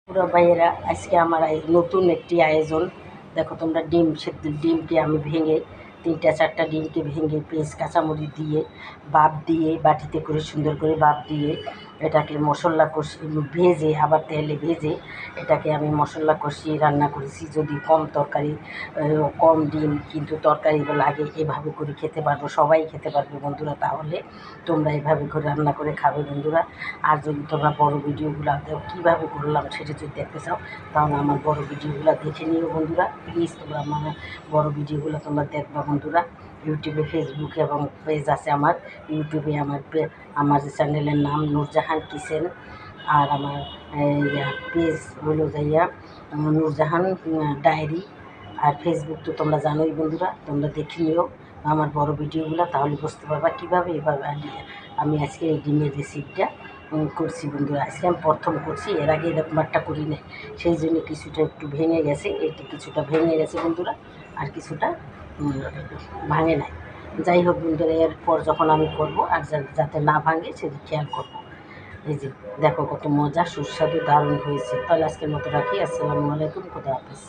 পুরো ভাইয়েরা, আজকে আমার এই নতুন একটি আয়োজন। দেখো তোমরা, ডিম সেদ্ধ ডিমকে আমি ভেঙে 3-4টা ডিমকে ভেঙে পেঁয়াজ কাঁচামরিচ দিয়ে ভাপ দিয়ে বাটিতে করে সুন্দর করে ভাপ দিয়ে এটাকে মশলা কষিয়ে ভেজে আবার তেলে ভেজে এটাকে আমি মশলা কষিয়ে রান্না করেছি। যদি কম তরকারি কম ডিম কিন্তু তরকারি লাগে, এভাবে করে খেতে পারবো, সবাই খেতে পারবে বন্ধুরা। তাহলে তোমরা এভাবে করে রান্না করে খাবে বন্ধুরা। আর যদি তোমরা বড় ভিডিওগুলো কীভাবে করলাম সেটা যদি দেখতে চাও, তাহলে আমার বড় ভিডিওগুলো দেখে নিও বন্ধুরা। প্লিজ তোমরা আমার বড় ভিডিওগুলো তোমরা দেখবা বন্ধুরা। ইউটিউবে, ফেসবুকে এবং পেজ আছে আমার। ইউটিউবে আমার চ্যানেলের নাম নূরজাহান কিচেন, আর আমার পেজ হলো যাইয়া নূরজাহান ডায়েরি। আর ফেসবুক তো তোমরা জানোই বন্ধুরা, তোমরা দেখে নিও আমার বড় ভিডিওগুলো, তাহলে বুঝতে পারবা কীভাবে এভাবে আমি আজকে এই ডিমের রেসিপিটা করছি বন্ধুরা। আজকে আমি প্রথম করছি, এর আগে এরকম একটা করি না, সেই জন্য কিছুটা একটু ভেঙে গেছে। এটি কিছুটা ভেঙে গেছে বন্ধুরা, আর কিছুটা ভাঙে নাই। যাই হোক বন্ধুরা, এরপর যখন আমি করবো আর যাতে না ভাঙে সেটা খেয়াল করবো। এই যে দেখো কত মজা, সুস্বাদু, দারুণ হয়েছে। তাহলে আজকের মতো রাখি। আসসালামু আলাইকুম, খুদা হাফেজ।